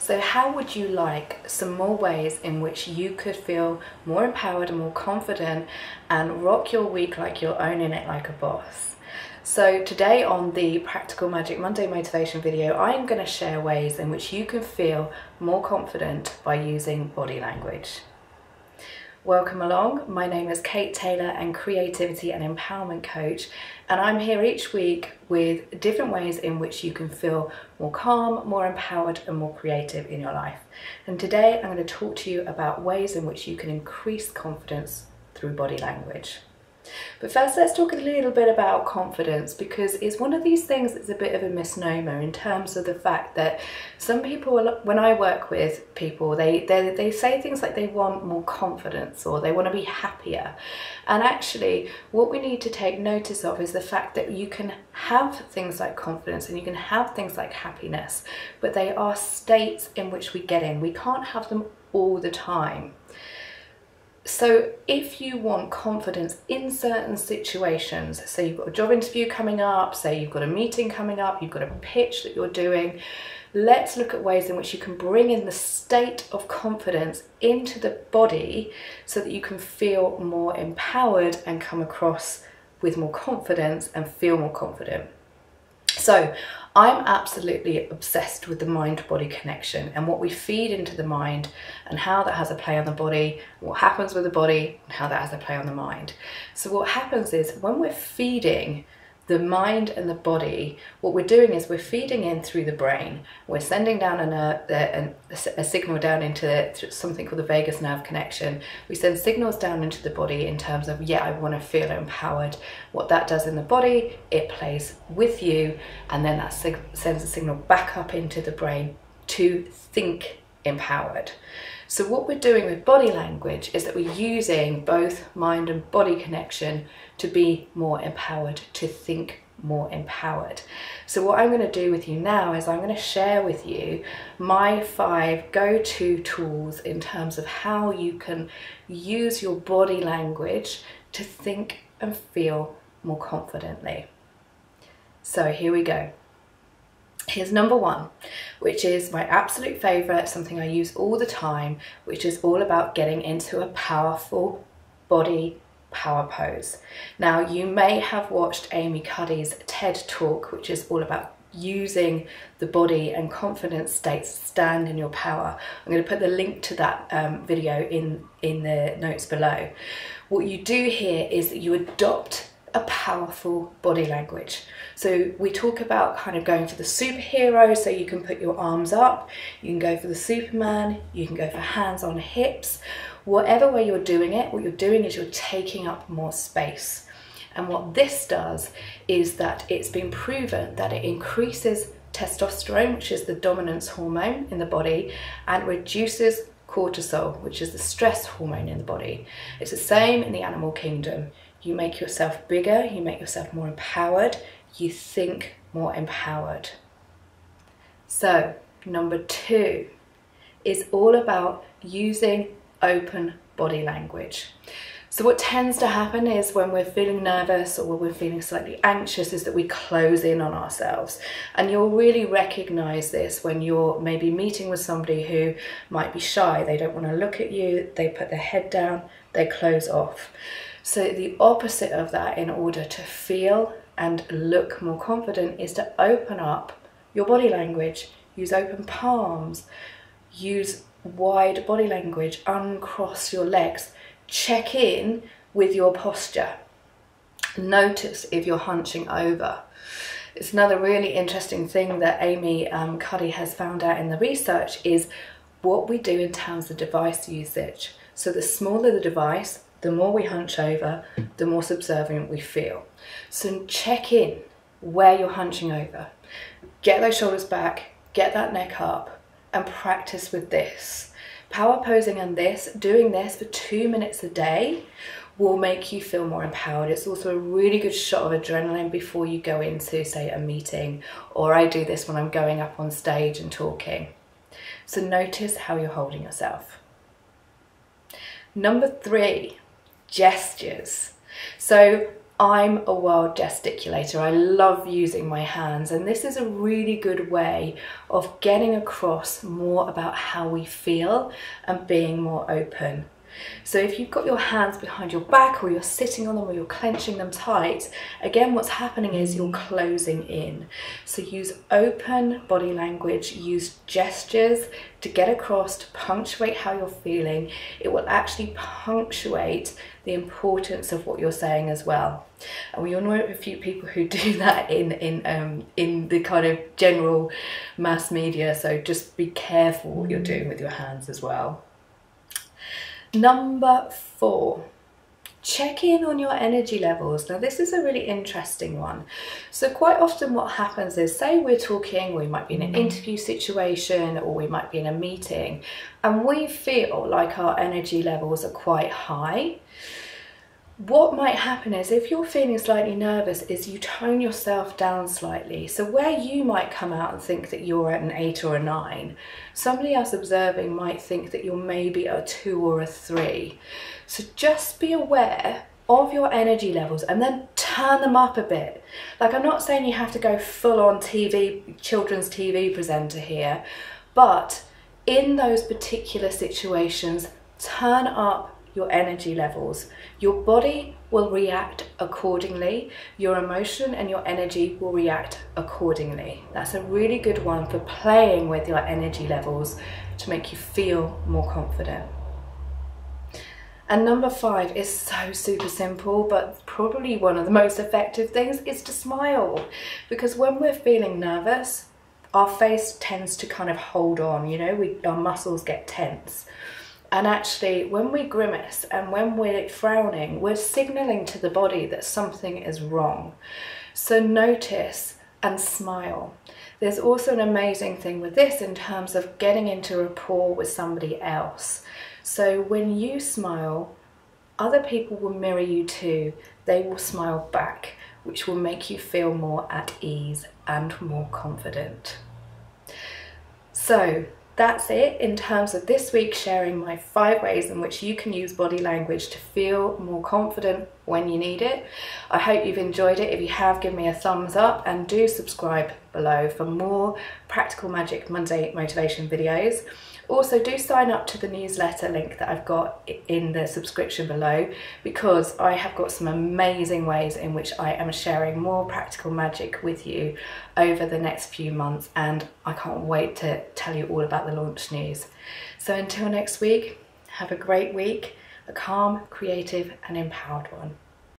So how would you like some more ways in which you could feel more empowered and more confident and rock your week like you're owning it like a boss? So today on the Practical Magic Monday motivation video, I'm going to share ways in which you can feel more confident by using body language. Welcome along. My name is Kate Taylor and Creativity and Empowerment Coach, and I'm here each week with different ways in which you can feel more calm, more empowered and more creative in your life. And today I'm going to talk to you about ways in which you can increase confidence through body language. But first, let's talk a little bit about confidence, because it's one of these things that's a bit of a misnomer in terms of the fact that some people, when I work with people, they say things like they want more confidence or they want to be happier. And actually, what we need to take notice of is the fact that you can have things like confidence and you can have things like happiness, but they are states in which we get in. We can't have them all the time. So if you want confidence in certain situations, say you've got a job interview coming up, say you've got a meeting coming up, you've got a pitch that you're doing, let's look at ways in which you can bring in the state of confidence into the body so that you can feel more empowered and come across with more confidence and feel more confident. So I'm absolutely obsessed with the mind-body connection and what we feed into the mind and how that has a play on the body, what happens with the body and how that has a play on the mind. So what happens is when we're feeding the mind and the body, what we're doing is we're feeding in through the brain. We're sending down a signal down into something called the vagus nerve connection. We send signals down into the body in terms of, yeah, I want to feel empowered. What that does in the body, it plays with you, and then that sends a signal back up into the brain to think empowered. So what we're doing with body language is that we're using both mind and body connection to be more empowered, to think more empowered. So what I'm going to do with you now is I'm going to share with you my 5 go-to tools in terms of how you can use your body language to think and feel more confidently. So here we go. Here's number 1, which is my absolute favorite, something I use all the time, which is all about getting into a powerful body power pose. Now, you may have watched Amy Cuddy's TED Talk, which is all about using the body and confidence states to stand in your power. I'm going to put the link to that video in the notes below. What you do here is that you adopt a powerful body language. So we talk about kind of going for the superhero, so you can put your arms up, you can go for the Superman, you can go for hands on hips. Whatever way you're doing it, what you're doing is you're taking up more space. And what this does is that it's been proven that it increases testosterone, which is the dominance hormone in the body, and reduces cortisol, which is the stress hormone in the body. It's the same in the animal kingdom. You make yourself bigger, you make yourself more empowered, you think more empowered. So, number 2 is all about using open body language. So what tends to happen is when we're feeling nervous or when we're feeling slightly anxious is that we close in on ourselves. And you'll really recognize this when you're maybe meeting with somebody who might be shy. They don't want to look at you, they put their head down, they close off. So the opposite of that, in order to feel and look more confident, is to open up your body language. Use open palms, use wide body language, uncross your legs, check in with your posture. Notice if you're hunching over. It's another really interesting thing that Amy Cuddy has found out in the research is what we do in terms of device usage. So the smaller the device, the more we hunch over, the more subservient we feel. So check in where you're hunching over. Get those shoulders back, get that neck up, and practice with this. Power posing and doing this for 2 minutes a day will make you feel more empowered. It's also a really good shot of adrenaline before you go into, say, a meeting, or I do this when I'm going up on stage and talking. So notice how you're holding yourself. Number 3, gestures. So I'm a wild gesticulator. I love using my hands, and this is a really good way of getting across more about how we feel and being more open. So if you've got your hands behind your back, or you're sitting on them, or you're clenching them tight, again, what's happening is you're closing in. So use open body language, use gestures to get across, to punctuate how you're feeling. It will actually punctuate the importance of what you're saying as well. And we all know a few people who do that in the kind of general mass media, so just be careful what you're doing with your hands as well. Number 4, check in on your energy levels. Now this is a really interesting one. So quite often what happens is, say we're talking, we might be in an interview situation, or we might be in a meeting, and we feel like our energy levels are quite high. What might happen is, if you're feeling slightly nervous, is you tone yourself down slightly. So where you might come out and think that you're at an 8 or a 9, somebody else observing might think that you're maybe a 2 or a 3. So just be aware of your energy levels and then turn them up a bit. Like, I'm not saying you have to go full on children's TV presenter here, but in those particular situations, turn up your energy levels. Your body will react accordingly. Your emotion and your energy will react accordingly. That's a really good one for playing with your energy levels to make you feel more confident. And number 5 is so super simple, but probably one of the most effective things is to smile. Because when we're feeling nervous, our face tends to kind of hold on, you know, our muscles get tense. And actually, when we grimace and when we're frowning, we're signaling to the body that something is wrong. So notice and smile. There's also an amazing thing with this in terms of getting into rapport with somebody else. So when you smile, other people will mirror you too. They will smile back, which will make you feel more at ease and more confident. So that's it in terms of this week sharing my 5 ways in which you can use body language to feel more confident when you need it. I hope you've enjoyed it. If you have, give me a thumbs up and do subscribe below for more Practical Magic Monday motivation videos. Also, do sign up to the newsletter link that I've got in the subscription below, because I have got some amazing ways in which I am sharing more practical magic with you over the next few months, and I can't wait to tell you all about the launch news. So until next week, have a great week, a calm, creative and empowered one.